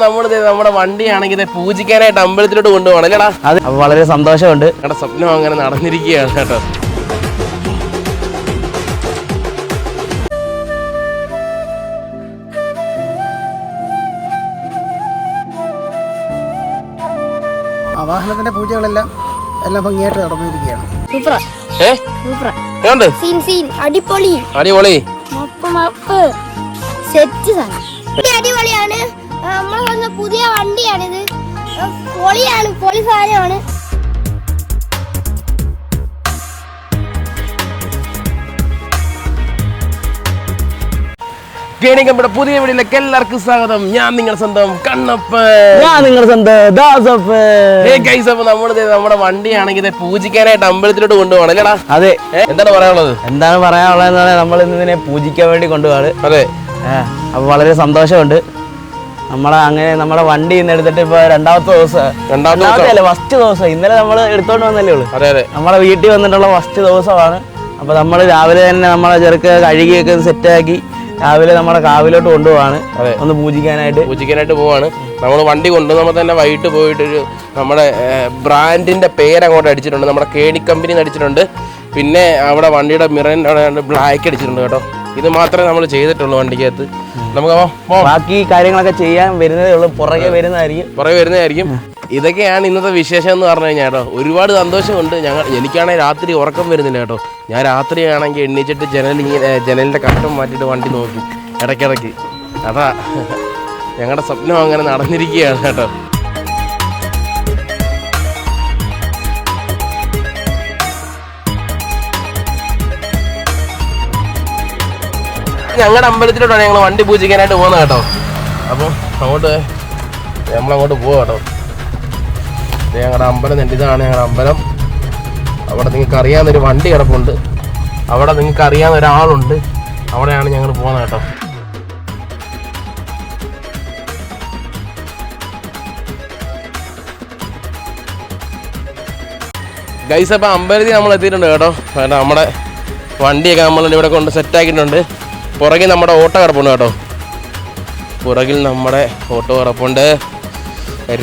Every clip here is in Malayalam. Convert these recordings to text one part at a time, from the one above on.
നമ്മുടെ വണ്ടിയാണെങ്കിൽ പൂജിക്കാനായിട്ട് അമ്പലത്തിലോട്ട് കൊണ്ടുപോകണം അല്ലേടാ? അത് വളരെ സന്തോഷമുണ്ട്. ഞങ്ങളുടെ സ്വപ്നം അങ്ങനെ നടന്നിരിക്കുകയാണ് കേട്ടോ. വാഹനത്തിന്റെ പൂജകളെല്ലാം ഭംഗിയായിട്ട് നടന്നിരിക്കുകയാണ്. അടിപൊളി അടിപൊളിയാണ്. നമ്മൾ വന്ന പുതിയ വണ്ടിയാണിത്. പൊളിയാണ്, പൊളി സാധനമാണ്. പുതിയ വീഡിയോയിലേക്ക് എല്ലാവർക്കും സ്വാഗതം. ഞാൻ നിങ്ങളുടെ സ്വന്തം കണ്ണപ്പൻ. ഞാൻ നിങ്ങളുടെ സ്വന്തം ദാസപ്പൻ. നമ്മുടെ വണ്ടിയാണെങ്കിൽ പൂജിക്കാനായിട്ട് അമ്പലത്തിലോട്ട് കൊണ്ടുപോകണം അല്ലേടാ? അതെ. എന്താണ് പറയാനുള്ളത്? നമ്മൾ ഇതിനെ പൂജിക്കാൻ വേണ്ടി കൊണ്ടുപോകാണ്. അതെ. അപ്പൊ വളരെ സന്തോഷമുണ്ട്. നമ്മുടെ വണ്ടി ഇന്ന് എടുത്തിട്ട് ഇപ്പൊ രണ്ടാമത്തെ ദിവസം ഫസ്റ്റ് ദിവസം. ഇന്നലെ നമ്മൾ എടുത്തോണ്ട് വന്നല്ലേ ഉള്ളൂ. നമ്മളെ വീട്ടിൽ വന്നിട്ടുള്ള ഫസ്റ്റ് ദിവസമാണ്. അപ്പൊ നമ്മൾ രാവിലെ തന്നെ നമ്മളെ ചെറുക്ക് കഴുകിയൊക്കെ സെറ്റാക്കി രാവിലെ നമ്മുടെ കാവിലോട്ട് കൊണ്ടുപോവാണ്. ഒന്ന് പൂജിക്കാനായിട്ട് പോവാണ്. നമ്മൾ വണ്ടി കൊണ്ടുവന്നപ്പോൾ തന്നെ വൈകിട്ട് പോയിട്ടൊരു നമ്മുടെ ബ്രാൻഡിന്റെ പേര് അങ്ങോട്ട് അടിച്ചിട്ടുണ്ട്. നമ്മുടെ കേണി കമ്പനി അടിച്ചിട്ടുണ്ട്. പിന്നെ അവിടെ വണ്ടിയുടെ മിറൻ ബ്ലാക്ക് അടിച്ചിട്ടുണ്ട് കേട്ടോ. ഇത് മാത്രമേ നമ്മൾ ചെയ്തിട്ടുള്ളൂ വണ്ടിക്കകത്ത്. നമുക്ക് ബാക്കി കാര്യങ്ങളൊക്കെ ചെയ്യാൻ വരുന്നതേ ഉള്ളൂ. പുറകെ വരുന്നതായിരിക്കും. ഇതൊക്കെയാണ് ഇന്നത്തെ വിശേഷം എന്ന് പറഞ്ഞു കഴിഞ്ഞാൽ കേട്ടോ. ഒരുപാട് സന്തോഷമുണ്ട്. എനിക്കാണെങ്കിൽ രാത്രി ഉറക്കം വരുന്നില്ല കേട്ടോ. ഞാൻ രാത്രിയാണെങ്കിൽ എണ്ണീച്ചിട്ട് ജനലിൻ്റെ കട്ടം മാറ്റിയിട്ട് വണ്ടി നോക്കും ഇടയ്ക്കിടയ്ക്ക്. അതാ ഞങ്ങളുടെ സ്വപ്നം അങ്ങനെ നടന്നിരിക്കുകയാണ് കേട്ടോ. ഞങ്ങളുടെ അമ്പലത്തിലോട്ടാണ് ഞങ്ങൾ വണ്ടി പൂജിക്കാനായിട്ട് പോകുന്നത് കേട്ടോ. അപ്പം നമ്മളങ്ങോട്ട് പോവാം കേട്ടോ. ഞങ്ങളുടെ അമ്പലം ഇതാണ് ഞങ്ങളുടെ അമ്പലം. അവിടെ നിങ്ങൾക്ക് അറിയാവുന്നൊരു വണ്ടി കിടപ്പുണ്ട്. അവിടെ നിങ്ങൾക്ക് അറിയാവുന്ന ഒരാളുണ്ട്. അവിടെയാണ് ഞങ്ങൾ പോകുന്നത് കേട്ടോ. ഗൈസ്, അപ്പം അമ്പലത്തിൽ നമ്മൾ എത്തിയിട്ടുണ്ട് കേട്ടോ. നമ്മുടെ വണ്ടിയൊക്കെ നമ്മൾ ഇവിടെ കൊണ്ട് സെറ്റാക്കിയിട്ടുണ്ട്. പുറകിൽ നമ്മുടെ ഓട്ടോ കിടപ്പുണ്ട് കേട്ടോ. പുറകിൽ നമ്മുടെ ഓട്ടോ കിടപ്പുണ്ട്.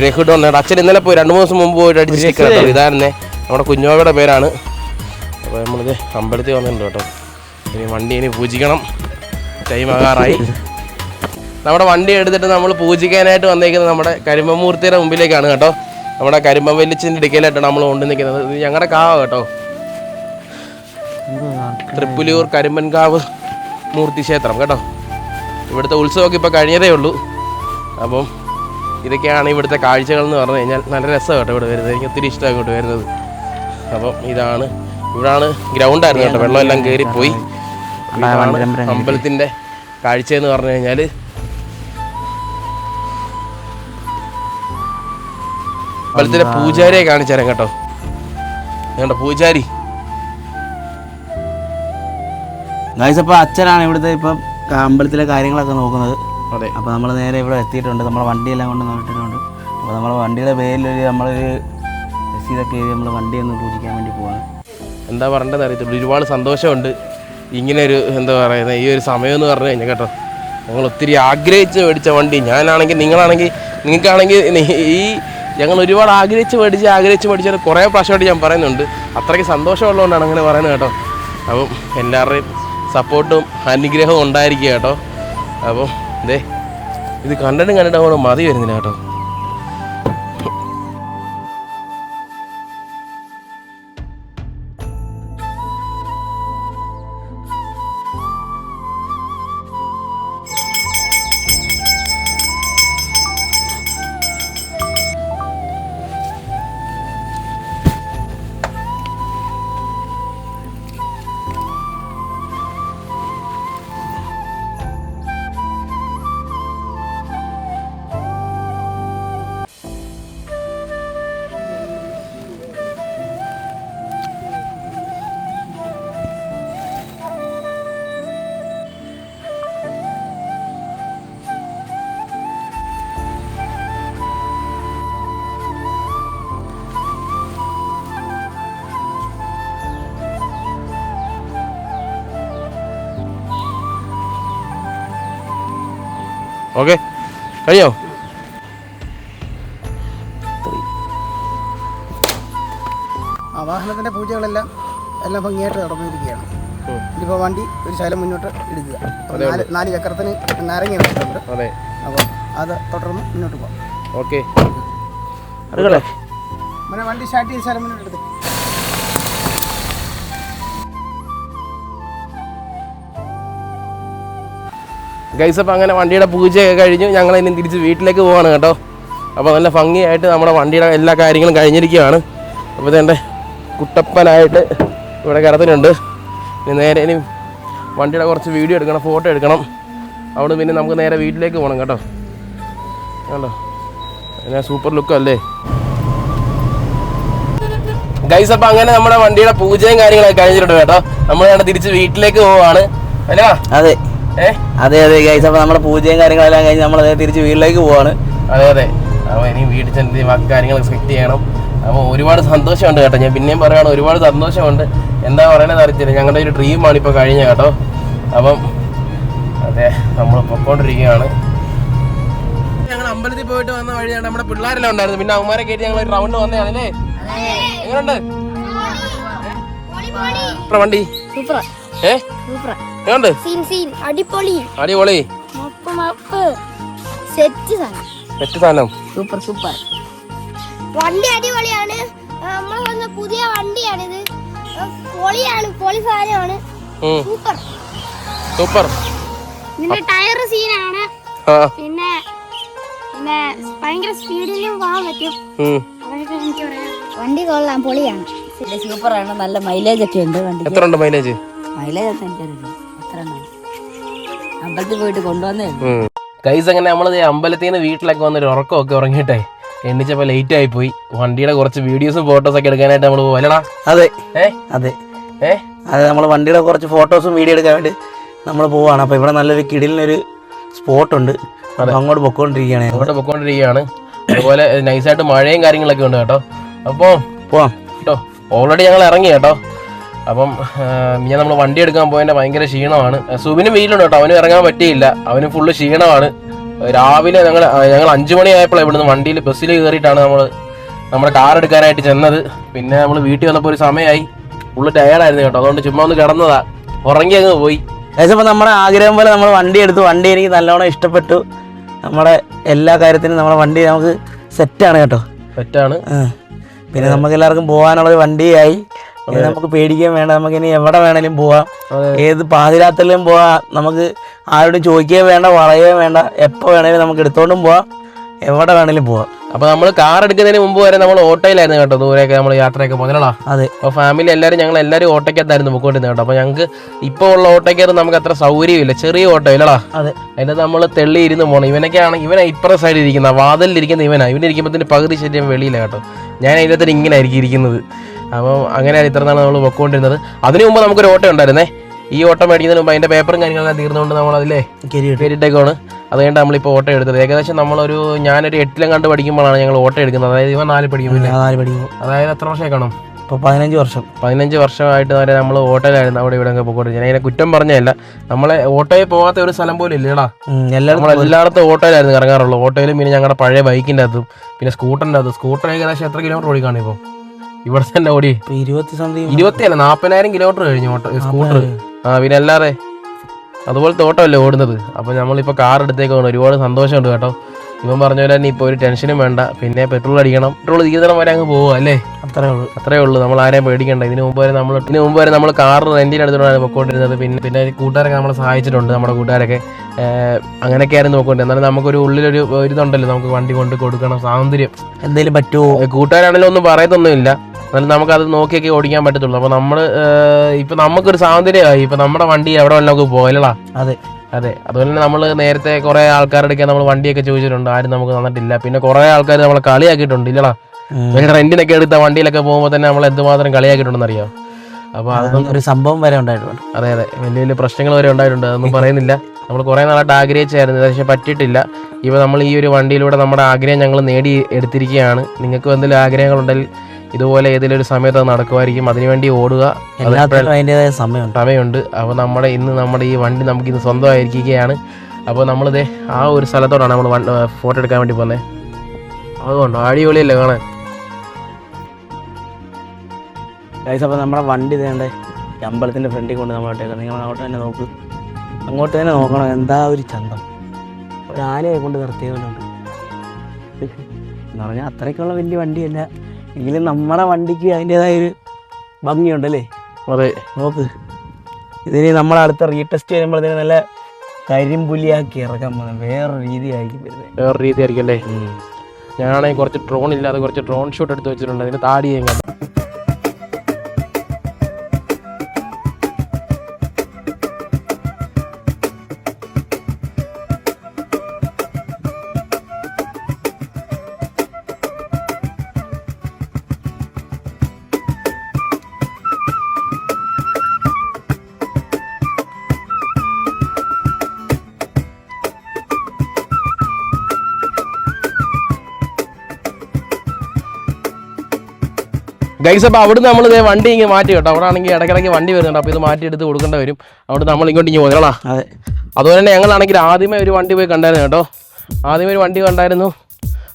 രഘുഡോൺ അച്ഛൻ ഇന്നലെ പോയി 2-3 ദിവസം മുമ്പ് പോയിട്ട് അടിച്ചിട്ട് കേട്ടോ. ഇതായിരുന്നേ നമ്മുടെ കുഞ്ഞോവയുടെ പേരാണ്. അപ്പോൾ നമ്മളിത് അമ്പലത്തിൽ വന്നിട്ടുണ്ട് കേട്ടോ. ഇനി വണ്ടി ഇനി പൂജിക്കണം. ടൈം ആകാറായി. നമ്മുടെ വണ്ടി എടുത്തിട്ട് നമ്മൾ പൂജിക്കാനായിട്ട് വന്നേക്കുന്നത് നമ്മുടെ കരിമ്പമൂർത്തിയുടെ മുമ്പിലേക്കാണ് കേട്ടോ. നമ്മുടെ കരിമ്പം വെല്ലിച്ചിൻ്റെ ഇടുക്കയിലായിട്ടാണ് നമ്മൾ കൊണ്ട് നിൽക്കുന്നത്. ഇത് ഞങ്ങളുടെ കാവ് കേട്ടോ. തൃപ്പുലിയൂർ കരിമ്പൻകാവ് മൂർത്തി ക്ഷേത്രം കേട്ടോ. ഇവിടുത്തെ ഉത്സവമൊക്കെ ഇപ്പോൾ കഴിഞ്ഞതേ ഉള്ളൂ. അപ്പം ഇതൊക്കെയാണ് ഇവിടുത്തെ കാഴ്ചകൾ എന്ന് പറഞ്ഞു കഴിഞ്ഞാൽ. നല്ല രസമാണ് കേട്ടോ ഇവിടെ വരുന്നത്. എനിക്ക് ഒത്തിരി ഇഷ്ടമാണ് ഇങ്ങോട്ട് വരുന്നത്. അപ്പം ഇവിടാണ് ഗ്രൗണ്ടായിരുന്നു കേട്ടോ. വെള്ളമെല്ലാം കയറിപ്പോയി. അമ്പലത്തിൻ്റെ കാഴ്ചയെന്ന് പറഞ്ഞു കഴിഞ്ഞാൽ അമ്പലത്തിലെ പൂജാരിയെ കാണിച്ചു തരാം കേട്ടോ. ഞങ്ങളുടെ പൂജാരി അപ്പോൾ അച്ഛനാണ് ഇവിടുത്തെ ഇപ്പം അമ്പലത്തിലെ കാര്യങ്ങളൊക്കെ നോക്കുന്നത്. അതെ. അപ്പോൾ നമ്മൾ നേരെ ഇവിടെ എത്തിയിട്ടുണ്ട്. നമ്മളെ വണ്ടിയെല്ലാം കൊണ്ട് നോക്കിയിട്ടുണ്ട്. അപ്പോൾ നമ്മളെ വണ്ടിയുടെ പേരിലൊരു നമ്മളൊരു രസീതൊക്കെ എഴുതി നമ്മൾ വണ്ടി ഒന്ന് പൂജിക്കാൻ വേണ്ടി പോവാണ്. എന്താ പറയേണ്ടതെന്ന് അറിയത്തുള്ളൂ. ഒരുപാട് സന്തോഷമുണ്ട് ഇങ്ങനെ ഒരു എന്താ പറയുന്നത് ഈ ഒരു സമയം എന്ന് പറഞ്ഞു കഴിഞ്ഞാൽ കേട്ടോ. ഞങ്ങൾ ഒത്തിരി ആഗ്രഹിച്ച് മേടിച്ച വണ്ടി. ഞാനാണെങ്കിൽ നിങ്ങൾക്കാണെങ്കിൽ ഞങ്ങൾ ഒരുപാട് ആഗ്രഹിച്ച് മേടിച്ചത് കുറേ പ്രാവശ്യമായിട്ട് ഞാൻ പറയുന്നുണ്ട്. അത്രയ്ക്ക് സന്തോഷമുള്ളതുകൊണ്ടാണ് അങ്ങനെ പറയുന്നത് കേട്ടോ. അപ്പം എല്ലാവരുടെയും സപ്പോർട്ടും അനുഗ്രഹവും ഉണ്ടായിരിക്കുക കേട്ടോ. അപ്പം ഇത് കണ്ടിട്ട് അങ്ങോട്ട് മതി വരുന്നില്ല കേട്ടോ. ഓക്കെ, കഴിഞ്ഞോ? ആ വാഹനത്തിൻ്റെ പൂജകളെല്ലാം ഭംഗിയായിട്ട് നടന്നിരിക്കുകയാണ്. ഇനിയിപ്പോൾ വണ്ടി ഒരു ശകലം മുന്നോട്ട് ഇടുക. 4 ചക്രത്തിന് നാരങ്ങ വെച്ചിട്ടുണ്ട്. അപ്പോൾ അത് തുടർന്ന് മുന്നോട്ട് പോകാം. ഓക്കെ, വണ്ടി സ്റ്റാർട്ട് ചെയ്ത് ശകലം മുന്നോട്ട് എടുത്ത്. ഗൈസ്, അപ്പോൾ അങ്ങനെ വണ്ടിയുടെ പൂജയൊക്കെ കഴിഞ്ഞു. ഞങ്ങൾ ഇനി തിരിച്ച് വീട്ടിലേക്ക് പോവാണ് കേട്ടോ. അപ്പോൾ നല്ല ഭംഗിയായിട്ട് നമ്മുടെ വണ്ടിയുടെ എല്ലാ കാര്യങ്ങളും കഴിഞ്ഞിരിക്കുകയാണ്. അപ്പോൾ ഇതെൻ്റെ കുട്ടപ്പനായിട്ട് ഇവിടെ കിടത്തിനുണ്ട്. ഇനി വണ്ടിയുടെ കുറച്ച് വീഡിയോ എടുക്കണം, ഫോട്ടോ എടുക്കണം. അവിടെ പിന്നെ നമുക്ക് നേരെ വീട്ടിലേക്ക് പോകണം കേട്ടോ. കണ്ടോ, ഞാൻ സൂപ്പർ ലുക്കല്ലേ ഗൈസ്. അപ്പോൾ അങ്ങനെ നമ്മുടെ വണ്ടിയുടെ പൂജയും കാര്യങ്ങളൊക്കെ കഴിഞ്ഞിട്ടുണ്ട് കേട്ടോ. നമ്മൾ വേണ്ട തിരിച്ച് വീട്ടിലേക്ക് പോവാണ് അല്ല? അതെ അതെ അതെ ഗൈസ്. അപ്പോൾ നമ്മുടെ പൂജയും കാര്യങ്ങളെല്ലാം കഴിഞ്ഞ് നമ്മൾ തിരിച്ച് വീട്ടിലേക്ക് പോവാണ്. അതെ. അപ്പോൾ ഇനി വീട്ടിൽ ചെന്ന് ബാക്കി കാര്യങ്ങളൊക്കെ സെറ്റ് ചെയ്യണം. അപ്പോൾ ഒരുപാട് സന്തോഷമുണ്ട് കേട്ടോ. ഞാൻ പിന്നെയും പറയുകയാണ്, ഒരുപാട് സന്തോഷമുണ്ട്. എന്താ പറയണത് അറിയത്തില്ല. ഞങ്ങളുടെ ഒരു ഡ്രീമാണ് ഇപ്പോൾ കഴിഞ്ഞ കേട്ടോ. അപ്പം അതെ, നമ്മൾ പൊക്കോണ്ടിരിക്കുകയാണ്. ഞങ്ങൾ അമ്പലത്തിൽ പോയിട്ട് വന്ന വഴിയാണ് നമ്മുടെ പിള്ളേരെല്ലാം ഉണ്ടായിരുന്നു. പിന്നെ അവന്മാരെ കയറ്റി ഞങ്ങൾ ഒരു റൗണ്ട് വന്നതാണല്ലേ. എങ്ങനെയുണ്ട് വണ്ടി? എങ്ങനെയുണ്ട്? അടിപൊളി സെറ്റ് സാധനം. സൂപ്പർ വണ്ടി അടിപൊളിയാണ്. നമ്മൾ വന്ന പുതിയ വണ്ടിയാണിത്. പൊളി സാധനമാണ്. സൂപ്പർ. ഇതിന്റെ ടയർ സീനാണ്. പിന്നെ ഭയങ്കര സ്പീഡിലും പോകാൻ പറ്റും. അതൊക്കെ എനിക്ക് പറയാം. വണ്ടി കൊള്ളാം, പൊളിയാണ്. സൂപ്പറാണ്. നല്ല മൈലേജ് ഒക്കെ ഉണ്ട് വണ്ടി. എത്ര ഉണ്ട് മൈലേജ്? മൈലേജ് ഒക്കെ എനിക്കറിയില്ല എത്ര ഉണ്ട്. അമ്പലത്തിൽ പോയിട്ട് കൊണ്ടുവന്നേ. ഗൈസ്, അങ്ങനെ നമ്മൾ അമ്പലത്തിൽ നിന്ന് വീട്ടിലൊക്കെ വന്നൊരു ഉറക്കമൊക്കെ ഉറങ്ങിയിട്ടേ എണ്ണിച്ചപ്പോൾ ലേറ്റ് ആയി പോയി. വണ്ടിയുടെ കുറച്ച് വീഡിയോസും ഫോട്ടോസൊക്കെ എടുക്കാനായിട്ട് നമ്മൾ പോകലടാ. അതെ അതെ അതെ, നമ്മൾ വണ്ടിയുടെ കുറച്ച് ഫോട്ടോസും വീഡിയോ എടുക്കാൻ വേണ്ടി നമ്മൾ പോവാണ്. അപ്പോൾ ഇവിടെ നല്ലൊരു കിടിലിനൊരു സ്പോട്ടുണ്ട്. അങ്ങോട്ട് പൊക്കോണ്ടിരിക്കുകയാണ്. അതുപോലെ നൈസായിട്ട് മഴയും കാര്യങ്ങളൊക്കെ ഉണ്ട് കേട്ടോ. അപ്പോൾ പോവാം കേട്ടോ. ഓൾറെഡി ഞങ്ങൾ ഇറങ്ങി കേട്ടോ. അപ്പം ഞാൻ നമ്മൾ വണ്ടി എടുക്കാൻ പോയതിൻ്റെ ഭയങ്കര ക്ഷീണമാണ്. സുബിനും വീട്ടിലുണ്ട് കേട്ടോ. അവനും ഇറങ്ങാൻ പറ്റിയില്ല. അവന് ഫുള്ള് ക്ഷീണമാണ്. രാവിലെ ഞങ്ങൾ 5 മണിയായപ്പോഴാണ് ഇവിടുന്ന് വണ്ടിയിൽ ബസ്സിൽ കയറിയിട്ടാണ് നമ്മുടെ കാർ എടുക്കാനായിട്ട് ചെന്നത്. പിന്നെ നമ്മൾ വീട്ടിൽ വന്നപ്പോൾ ഒരു സമയമായി. ഫുള്ള് ടയർഡായിരുന്നു കേട്ടോ. അതുകൊണ്ട് ചുമ്മാ ഒന്ന് കിടന്നതാ, ഉറങ്ങി അങ്ങ് പോയി. ഏകദേശം നമ്മുടെ ആഗ്രഹം പോലെ നമ്മൾ വണ്ടി എടുത്തു. വണ്ടി എനിക്ക് നല്ലോണം ഇഷ്ടപ്പെട്ടു. നമ്മുടെ എല്ലാ കാര്യത്തിനും നമ്മുടെ വണ്ടി നമുക്ക് സെറ്റാണ് കേട്ടോ. സെറ്റാണ്. പിന്നെ നമുക്ക് എല്ലാവർക്കും പോകാനുള്ളൊരു വണ്ടിയായി. നമുക്ക് പേടിക്കാൻ വേണ്ട. നമുക്ക് ഇനി എവിടെ വേണേലും പോവാം. ഏത് പാതിരാത്രിയിലും പോവാം. നമുക്ക് ആരോടും ചോദിക്കുകയും വേണ്ട, പറയുകയും വേണ്ട. എപ്പോൾ വേണേലും നമുക്ക് എടുത്തോണ്ടും പോവാം, എവിടെ വേണേലും പോവാം. അപ്പോൾ നമ്മൾ കാർ എടുക്കുന്നതിന് മുമ്പ് വരെ നമ്മൾ ഓട്ടോയിലായിരുന്നു കേട്ടോ. ദൂരെയൊക്കെ നമ്മൾ യാത്രയൊക്കെ പോകുന്നതാ. അതെ. അപ്പോൾ ഫാമിലി ഞങ്ങളെല്ലാവരും ഓട്ടോയ്ക്കകത്തായിരുന്നു പൊക്കോണ്ടിരുന്നത് കേട്ടോ. അപ്പോൾ ഞങ്ങൾക്ക് ഇപ്പോൾ ഉള്ള ഓട്ടോയ്ക്കകത്ത് നമുക്ക് അത്ര സൗകര്യമില്ല. ചെറിയ ഓട്ടോ ഇല്ലടാ. അതെ. അതിൻ്റെ നമ്മൾ തെള്ളി ഇരുന്ന് പോകണം. ഇവനൊക്കെയാണ് ഇപ്പുറ സൈഡിൽ ഇരിക്കുന്ന, വാതിലിരിക്കുന്ന ഇവനിരിക്കുമ്പോഴത്തേന് പകുതി ശരീരം വെളിയില്ല കേട്ടോ. ഞാൻ അതിനകത്ത് ഇങ്ങനെ ആയിരിക്കും ഇരിക്കുന്നത്. അപ്പം അങ്ങനെയാണ് ഇത്ര നാൾ നമ്മൾ പൊക്കോണ്ടിരുന്നത്. അതിനു മുമ്പ് നമുക്കൊരു ഓട്ടോ ഉണ്ടായിരുന്നേ. ഈ ഓട്ടോ മേടിക്കുന്നതിന് മുമ്പ് അതിൻ്റെ പേപ്പറും കാര്യങ്ങളെല്ലാം തീർന്നുകൊണ്ട് നമ്മൾ അതിലേ കയറിയിട്ടേക്കാണ്. അത് കഴിഞ്ഞിട്ട് നമ്മളിപ്പോൾ ഓട്ടോ എടുത്തത്. ഏകദേശം ഞാനൊരു 8ലും കണ്ട് പഠിക്കുമ്പോഴാണ് ഞങ്ങൾ ഓട്ടോ എടുക്കുന്നത്. അതായത് ഇവൻ 4 പഠിക്കുമ്പോൾ. അതായത് എത്ര വർഷമായി കാണും? ഇപ്പോൾ 15 വർഷമായിട്ട് വരെ നമ്മൾ ഓട്ടോയിലായിരുന്നു അവിടെ ഇവിടെ പോയിക്കൊണ്ടിരിക്കുന്നത്. ഞാൻ അതിനെ കുറ്റം പറഞ്ഞതല്ല. നമ്മളെ ഓട്ടോയിൽ പോകാത്ത ഒരു സ്ഥലം പോലും ഇല്ലടാ. നമ്മളെല്ലായിടത്തും ഓട്ടോയിലായിരുന്നു ഇറങ്ങാറുള്ളൂ. ഓട്ടോയിലും പിന്നെ ഞങ്ങളുടെ പഴയ ബൈക്കിൻ്റെ അകത്തും പിന്നെ സ്കൂട്ടറിൻ്റെ അകത്തും. സ്കൂട്ടർ ഏകദേശം എത്ര കിലോമീറ്റർ ഓടിക്കാണ് ഇപ്പോൾ? ഇവിടെ തന്നെ ഓടി 40,000 കിലോമീറ്റർ കഴിഞ്ഞു സ്കൂട്ടർ. പിന്നെ അല്ലാതെ അതുപോലത്തെ ഓട്ടോ അല്ലേ ഓടുന്നത്. അപ്പോൾ നമ്മളിപ്പോൾ കാർ എടുത്തേക്കാണ്. ഒരുപാട് സന്തോഷമുണ്ട് കേട്ടോ. ഇവൻ പറഞ്ഞ പോലെ തന്നെ ഇപ്പോൾ ഒരു ടെൻഷനും വേണ്ട. പിന്നെ പെട്രോൾ അടിക്കണം. പെട്രോൾ തീരുന്നിടം വരെ അങ്ങ് പോകുക അല്ലേ? അത്രേ ഉള്ളൂ. നമ്മൾ ആരെയും പേടിക്കണ്ട. ഇതിന് മുമ്പ് വരെ നമ്മൾ കാർ റെന്റിന് എടുത്തിട്ടാണ് പൊക്കോണ്ടിരുന്നത്. പിന്നെ കൂട്ടുകാരൊക്കെ നമ്മളെ സഹായിച്ചിട്ടുണ്ട്. നമ്മുടെ കൂട്ടുകാരൊക്കെ അങ്ങനെയൊക്കെയായിരുന്നു നോക്കൊണ്ടിരുന്നത്. എന്നാലും നമുക്കൊരു ഉള്ളിലൊരു ഇതുണ്ടല്ലോ, നമുക്ക് വണ്ടി കൊണ്ട് കൊടുക്കണം, സ്വാതന്ത്ര്യം എന്തെങ്കിലും പറ്റുമോ. കൂട്ടുകാരാണെങ്കിലും ഒന്നും പറയത്തൊന്നുമില്ല. എന്നാലും നമുക്കത് നോക്കിയൊക്കെ ഓടിക്കാൻ പറ്റത്തുള്ളൂ. അപ്പോൾ ഇപ്പം നമുക്കൊരു സ്വാതന്ത്ര്യമായി. ഇപ്പം നമ്മുടെ വണ്ടി എവിടെ വേണം നമുക്ക് പോകലടാ. അതെ. അതുപോലെ തന്നെ നമ്മൾ നേരത്തെ കുറേ ആൾക്കാരെടുക്കാൻ നമ്മൾ വണ്ടിയൊക്കെ ചോദിച്ചിട്ടുണ്ട്. ആരും നമുക്ക് തന്നിട്ടില്ല. പിന്നെ കുറേ ആൾക്കാർ നമ്മളെ കളിയാക്കിയിട്ടുണ്ട് ഇല്ലടാ. പിന്നെ റെന്റിനൊക്കെ എടുത്ത വണ്ടിയിലൊക്കെ പോകുമ്പോൾ തന്നെ നമ്മൾ എന്തുമാത്രം കളിയാക്കിയിട്ടുണ്ടെന്ന് അറിയാം. അപ്പോൾ അതൊന്നും ഒരു സംഭവം വരെ ഉണ്ടായിട്ടുണ്ട്. അതെ വലിയ പ്രശ്നങ്ങൾ വരെ ഉണ്ടായിട്ടുണ്ട്. അതൊന്നും പറയുന്നില്ല. നമ്മൾ കുറേ നാളായിട്ട് ആഗ്രഹിച്ചായിരുന്നു, പക്ഷേ പറ്റിയിട്ടില്ല. ഇപ്പോൾ നമ്മൾ ഈ ഒരു വണ്ടിയിലൂടെ നമ്മുടെ ആഗ്രഹം ഞങ്ങൾ നേടി എടുത്തിരിക്കുകയാണ്. നിങ്ങൾക്ക് എന്തെങ്കിലും ആഗ്രഹങ്ങളുണ്ടെങ്കിൽ ഇതുപോലെ ഏതെങ്കിലും ഒരു സമയത്ത് അത് നടക്കുമായിരിക്കും. അതിനുവേണ്ടി ഓടുക. അതിൻ്റെതായ സമയമുണ്ട്. അപ്പോൾ നമ്മുടെ ഈ വണ്ടി നമുക്കിന്ന് സ്വന്തമായിരിക്കുകയാണ്. അപ്പോൾ നമ്മളിത് ആ ഒരു സ്ഥലത്തോടാണ് നമ്മൾ ഫോട്ടോ എടുക്കാൻ വേണ്ടി പോകുന്നത്. അതുകൊണ്ടോ അടിപൊളിയല്ലേ കാണാൻ? ഗൈസ് അപ്പോൾ നമ്മുടെ വണ്ടി ഇതേണ്ടേ അമ്പലത്തിൻ്റെ ഫ്രണ്ടിൽ കൊണ്ട് നമ്മളോട്ടേക്കാം. നിങ്ങൾ അങ്ങോട്ട് തന്നെ നോക്ക്, അങ്ങോട്ട് തന്നെ നോക്കണം. എന്താ ഒരു ചന്തം, ഒരു ആനയെ കൊണ്ട് നിർത്തിയതുകൊണ്ട് എന്ന് പറഞ്ഞാൽ അത്രയ്ക്കുള്ള വലിയ വണ്ടിയല്ല എങ്കിലും നമ്മുടെ വണ്ടിക്ക് അതിൻ്റേതായൊരു ഭംഗിയുണ്ടല്ലേ. അതെ, നോക്ക്. ഇതിന് നമ്മളെ അടുത്ത റീടെസ്റ്റ് ചെയ്യുമ്പോഴത്തേന് നല്ല കരിമ്പുലിയാക്കി ഇറക്കാൻ പോകുന്നത് വേറൊരു രീതിയായിരിക്കും വരുന്നത്. വേറൊരു രീതി ആയിരിക്കും അല്ലേ. ഞാനാണെങ്കിൽ കുറച്ച് ഡ്രോൺ ഇല്ലാതെ കുറച്ച് ഡ്രോൺ ഷൂട്ട് എടുത്ത് വെച്ചിട്ടുണ്ട്. അതിന് താടി ചെയ്യാൻ ഗൈസ്. അപ്പോൾ അവിടെ നമ്മൾ വണ്ടി ഇങ്ങനെ മാറ്റി കേട്ടോ. അവിടെ ആണെങ്കിൽ ഇടയ്ക്കിടയ്ക്ക് വണ്ടി വരുന്നുണ്ട്. അപ്പോൾ ഇത് മാറ്റി എടുത്ത് കൊടുക്കേണ്ട വരും. അവിടെ നമ്മൾ ഇങ്ങോട്ട് ഇങ്ങനെ പോകുന്നോളാം. അതെ, അതുപോലെ തന്നെ ഞങ്ങളാണെങ്കിൽ ആദ്യമേ ഒരു വണ്ടി പോയി കണ്ടായിരുന്നു കേട്ടോ. ആദ്യമേ ഒരു വണ്ടി കണ്ടായിരുന്നു.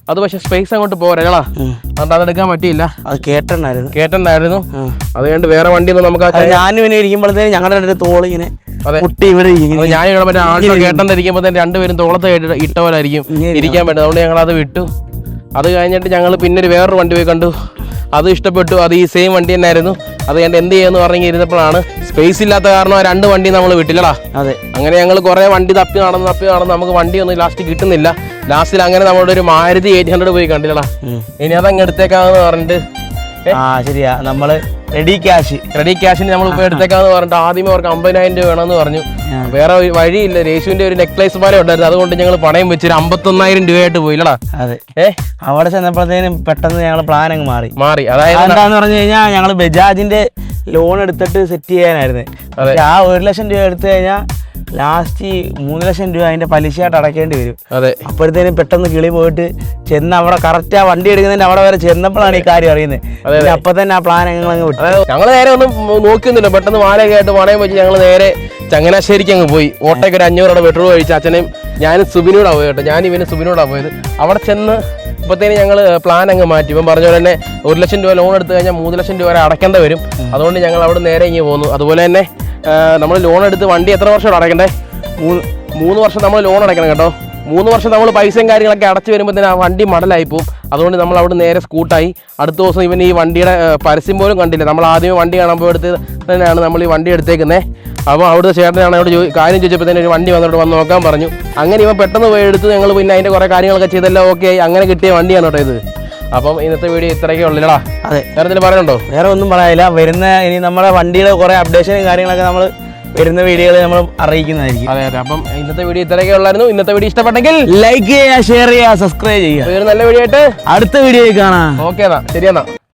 അത് പക്ഷേ സ്പേസ് അങ്ങോട്ട് പോരാ, അതുകൊണ്ട് അതെടുക്കാൻ പറ്റിയില്ല. അത് കേട്ടുണ്ടായിരുന്നു. അത് കഴിഞ്ഞിട്ട് വേറെ വണ്ടിയൊന്നും നമുക്ക് ഞാനും ഇങ്ങനെ ഇരിക്കുമ്പോഴത്തേന് ഞങ്ങളുടെ രണ്ട് തോള് ഇങ്ങനെ കുട്ടി ഇവിടെ ഞാനിവിടെ മറ്റേ ആൾട്ടോ കേട്ടൻ്റെ ഇരിക്കുമ്പോൾ തന്നെ രണ്ടുപേരും തോളത്ത് ഇട്ട പോലെ ആയിരിക്കും ഇരിക്കാൻ പറ്റും. അതുകൊണ്ട് ഞങ്ങളത് വിട്ടു. അത് കഴിഞ്ഞിട്ട് ഞങ്ങൾ പിന്നെ വേറൊരു വണ്ടി പോയി കണ്ടു. അത് ഇഷ്ടപ്പെട്ടു. അത് ഈ സെയിം വണ്ടി തന്നെ ആയിരുന്നു. അത് ഞാൻ എന്ത് ചെയ്യുമെന്ന് പറഞ്ഞ് ഇരുന്നപ്പോഴാണ് സ്പേസ് ഇല്ലാത്ത കാരണം ആ രണ്ട് വണ്ടി നമ്മൾ വിട്ടില്ലടാ. അതെ, അങ്ങനെ ഞങ്ങൾ കുറേ വണ്ടി തപ്പി നടന്ന് നമുക്ക് വണ്ടിയൊന്നും ലാസ്റ്റ് കിട്ടുന്നില്ല. ലാസ്റ്റിൽ അങ്ങനെ നമ്മുടെ ഒരു മാരുതി 800 പോയി കണ്ടില്ലടാ. ഇനി അതങ്ങ് എടുത്തേക്കാന്ന് പറഞ്ഞിട്ട് ശരിയാ, നമ്മള് റെഡി ക്യാഷിന് നമ്മൾ ഇപ്പോൾ എടുത്തേക്കാന്ന് പറഞ്ഞിട്ട് ആദ്യമേ അവർക്ക് 50,000 രൂപ വേണമെന്ന് പറഞ്ഞു. വേറെ വഴിയില്ല. രേഷുവിന്റെ ഒരു നെക്ലേസ് പാല ഉണ്ടായിരുന്നു. അതുകൊണ്ട് ഞങ്ങൾ പണയം വെച്ചൊരു 51,000 രൂപയായിട്ട് പോയില്ലടാ. അതെ, അവിടെ ചെന്നപ്പോഴത്തേനും പെട്ടെന്ന് ഞങ്ങൾ പ്ലാൻ അങ്ങ് മാറി. അതായത് എന്താന്ന് പറഞ്ഞു കഴിഞ്ഞാൽ ഞങ്ങൾ ബജാജിന്റെ ലോൺ എടുത്തിട്ട് സെറ്റ് ചെയ്യാനായിരുന്നു. ആ 1 ലക്ഷം രൂപ എടുത്തു കഴിഞ്ഞാൽ ലാസ്റ്റ് 3 ലക്ഷം രൂപ അതിന്റെ പലിശയായിട്ട് അടയ്ക്കേണ്ടി വരും. അതെ, അപ്പോഴത്തേനും പെട്ടെന്ന് കിളി പോയിട്ട് ചെന്ന് അവിടെ കറക്റ്റ് ആ വണ്ടി എടുക്കുന്നതിന്റെ അവിടെ വരെ ചെന്നപ്പോഴാണ് ഈ കാര്യം അറിയുന്നത്. അപ്പൊ തന്നെ ആ പ്ലാൻ അങ്ങ് വിട്ടു. ഞങ്ങൾ നേരെ ഒന്നും നോക്കുന്നില്ല. പെട്ടെന്ന് മാലയൊക്കെ ആയിട്ട് പണയം വെച്ച് ഞങ്ങൾ നേരെ ചങ്ങനാശ്ശേരിക്ക് അങ്ങ് പോയി. ഓട്ടോയ്ക്ക് ഒരു 500 രൂപ പെട്രോൾ കഴിച്ച് അച്ഛനെയും ഞാനും സുബിനോടാണ് പോയി കേട്ടോ. ഞാനും സുബിനോടാണ് പോയത്. അവിടെ ചെന്ന് ഇപ്പോഴത്തേന് ഞങ്ങൾ പ്ലാൻ അങ്ങ് മാറ്റി. ഇപ്പം പറഞ്ഞ പോലെ തന്നെ 1 ലക്ഷം രൂപ ലോൺ എടുത്തു കഴിഞ്ഞാൽ 3 ലക്ഷം രൂപ വരെ അടയ്ക്കേണ്ടി വരും. അതുകൊണ്ട് ഞങ്ങൾ അവിടെ നേരെ ഇങ്ങനെ പോകുന്നു. അതുപോലെ തന്നെ നമ്മൾ ലോൺ എടുത്ത് വണ്ടി എത്ര വർഷം അടയ്ക്കണ്ടേ? 3 വർഷം നമ്മൾ ലോൺ അടയ്ക്കണം കേട്ടോ. 3 വർഷം നമ്മൾ പൈസയും കാര്യങ്ങളൊക്കെ അടച്ചു വരുമ്പോഴത്തേന് ആ വണ്ടി മടലായി പോകും. അതുകൊണ്ട് നമ്മൾ അവിടെ നേരെ സ്കൂട്ടായി. അടുത്ത ദിവസം ഇവൻ ഈ വണ്ടിയുടെ പരസ്യം പോലും കണ്ടില്ല. നമ്മൾ ആദ്യമേ വണ്ടി കാണാൻ പോയെടുത്ത് തന്നെയാണ് നമ്മൾ ഈ വണ്ടി എടുത്തേക്കുന്നത്. അപ്പോൾ അവിടുത്തെ ചേട്ടനാണ് അവിടെ കാര്യം ചോദിച്ചപ്പോൾ തന്നെ ഒരു വണ്ടി വന്നിട്ട് വന്ന് നോക്കാൻ പറഞ്ഞു. അങ്ങനെ ഇവൻ പെട്ടെന്ന് പോയി എടുത്ത് ഞങ്ങൾ പിന്നെ അതിൻ്റെ കുറേ കാര്യങ്ങളൊക്കെ ചെയ്തെല്ലാം ഓക്കെ ആയി. അങ്ങനെ കിട്ടിയ വണ്ടിയാണ് കേട്ടോ ഇത്. അപ്പം ഇന്നത്തെ വീഡിയോ ഇത്രയൊക്കെ ഉള്ളില്ലടാ. അതെ, വേറെ എന്തെങ്കിലും പറയാനുണ്ടോ? വേറെ ഒന്നും പറയാനില്ല. ഇനി നമ്മുടെ വണ്ടിയുടെ കുറേ അപ്ഡേഷനും കാര്യങ്ങളൊക്കെ നമ്മൾ വരുന്ന വീഡിയോകൾ നമ്മൾ അറിയിക്കുന്നതായിരിക്കും. അതെ, അപ്പം ഇന്നത്തെ വീഡിയോ ഇത്രയൊക്കെ ഉള്ളായിരുന്നു. ഇന്നത്തെ വീഡിയോ ഇഷ്ടപ്പെട്ടെങ്കിൽ ലൈക്ക് ചെയ്യുക, ഷെയർ ചെയ്യുക, സബ്സ്ക്രൈബ് ചെയ്യുക. ഒരു നല്ല വീഡിയോ ആയിട്ട് അടുത്ത വീഡിയോയിൽ കാണാം. ഓക്കെ എന്നാ, ശരിയെന്നാ.